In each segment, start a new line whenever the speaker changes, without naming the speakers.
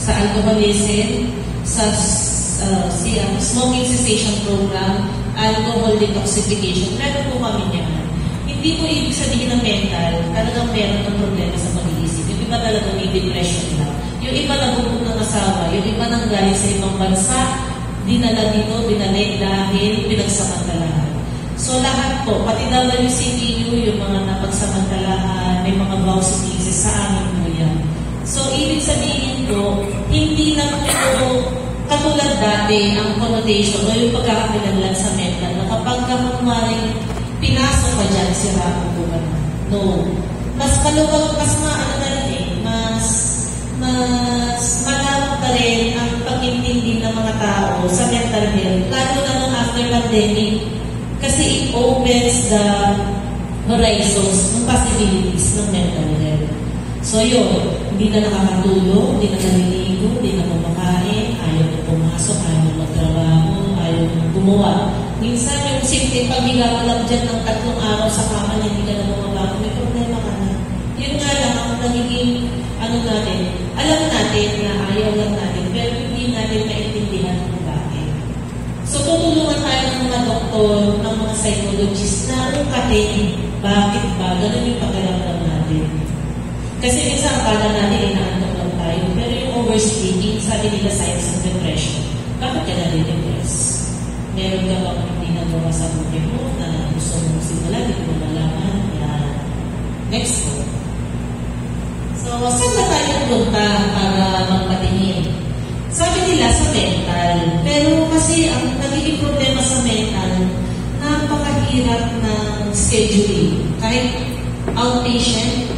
sa alcoholism, sa smoking cessation program, alcohol detoxification. Meron po kami niyan. Hindi po ibig sabihin ng mental, talagang meron ng problema sa pag-iisip. Yung iba talaga may depression lang. Yung iba nagbubog ng asawa, yung iba nang galing sa ibang bansa, dinala dito, binalik dahil pinagsamantalahan. So lahat po, pati WCTU, yung mga napagsamantalahan, may mga vows and thesis sa amin po yan. So ibig sabihin po, hindi lang po katulad dati ang connotation o yung pagkakakilanlan sa mental na kapag kamumaring pinasok ka dyan, sira ko po ba na? No. Mas kalubag, mas malawak pa rin ang pag-intindi ng mga tao sa mental health, lalo na nung after pandemic, kasi it opens the horizons ng possibilities ng mental health. So yun, hindi na nakakatulog, hindi na naliligo, hindi na kumakain, ayaw na pumasok, ayaw na magtrabaho, ayaw na gumawa. Minsan yung simple paghiga mo lang dyan ng 3 araw sa kama na hindi ka na bumabago, may problema ka na. Yun nga lang ang nagiging natin, alam natin na ayaw lang natin, pero hindi natin maintindihan kung bakit. So tutulungan tayo ng mga doktor, ng mga psychologists na ukatin, bakit ba, ganun yung pakiramdam natin. Kasi minsan akala natin inaantok lang tayo, pero yung oversleeping, sabi nila signs of depression. Bakit ka na-depress? Meron ka bang hindi nagawa sa buhay mo na gusto mong simula, hindi mo malaman? Yan. Next po. So, saan na tayo punta para magpatingin? Sabi nila sa mental, pero kasi ang nagiging problema sa mental, napakahirap ng scheduling. Kahit outpatient,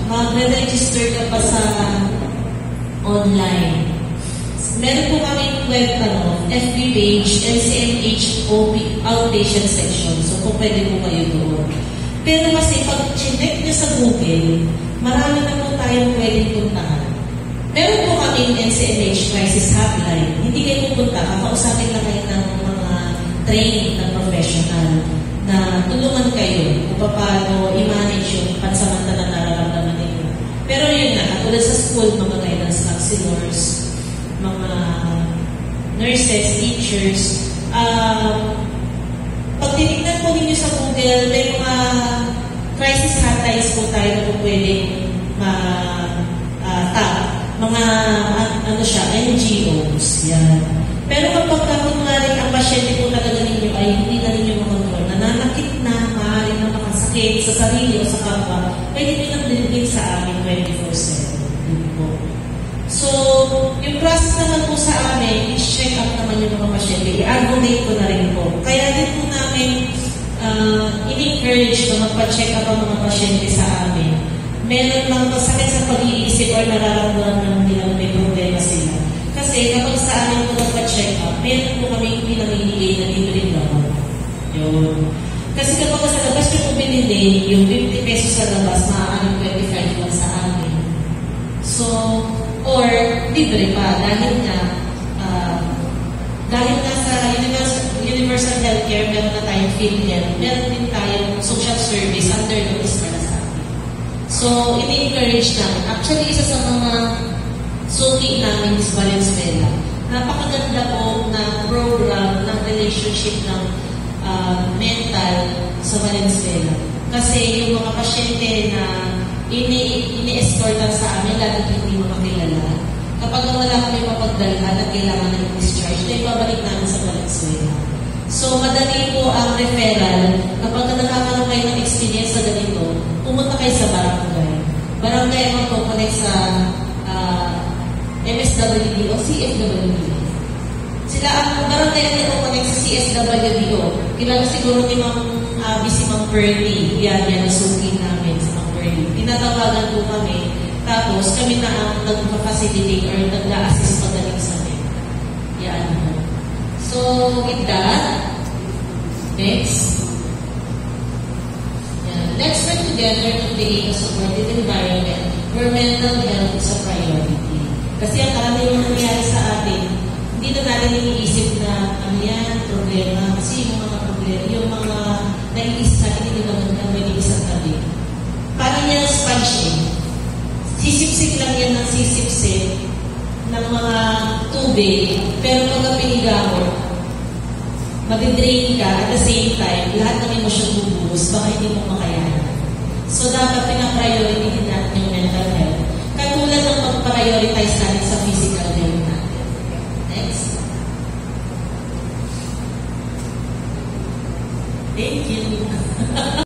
mag-register ka pa sa online. Meron po kami FB page, LCMH outpatient section. So, kung pwede po kayo doon. Pero kasi pag chinek nyo sa Google, marami na po tayong pwedeng puntahan. Meron po kaming NCMH crisis hotline. Hindi kayo pupunta, kakausapin lang kayo ng mga training na professional na tulungan kayo kung paano i-manage yung pansamantalang nararamdaman ninyo. Pero yun nga, katulad sa school, mga guidance counselors, mga nurses, teachers, pag tinignan po ninyo sa Google, may mga crisis hotlines po tayo na po pwedeng mga NGOs. Yan. Pero kapag kunwari ang pasyente po talaga ninyo ay hindi na ninyo makontrol, nananakit na, maaaring na makasakit sa sarili o sa kapwa, pwede nyo nang dinigin sa amin 24/7. So, yung process naman po sa amin, i-check up naman yung mga pasyente, i-advocate ko na rin po. Kaya din po namin in-encourage na magpa-check up ang mga pasyente sa amin. Meron lang masakit sa pag-iisip or nararamdaman nilang may problema sila. Kasi kapag sa amin po magpa-check up, meron po kami pinamimigay na libreng gamot. Yun. Kasi kapag sa labas nyo po binili, yung 50 pesos sa labas, maaaring 25 lang sa amin. So, or libre pa dahil nga sa universal healthcare, meron na tayong PhilHealth, meron din tayong social service under notice para sa atin. So, ini-encourage namin. Actually, isa sa mga suki namin is Valenzuela. Napakaganda po na program ng relationship ng mental sa Valenzuela. Kasi yung mga pasyente na ini-escortan sa amin, lalo hindi makakilala. Kapag wala kami mapagdalhan at kailangan ng discharge, na ibabalik namin sa Valenzuela. So, madali po ang referral. Kapag nakakaroon kayo ng experience sa ganito, pumunta kayo sa barangay. Barangay ang magkoconnect sa MSWD o CFWD. Sila ang barangay ang nagkoconnect sa CSWDO. Kilala siguro ni si Ma'am Pearly. Yan nasukin namin sa Ma'am Pearly. Tinatawagan po kami. Tapos, kami na ang nagpa-facilitate or nag-assist pagdating sa amin. Yan po. So, with that, next. Let's work together to create a supportive environment where mental health is a priority. Kasi ang karamihan nangyayari sa atin, hindi na natin iniisip na ano yan, problema. Kasi yung mga problema, yung mga naiisip natin, hindi naman na may isang tabi. Parang yan sponge. sisipsip lang yan ng sisipsip ng mga tubig, pero pag piniga mo, madidrain ka at the same time, lahat ng emosyon bubuhos, baka hindi mo makayanan. So, dapat pinapriority din natin yung mental health. Katulad ng pag-prioritize natin sa physical health natin. Next. Thank you.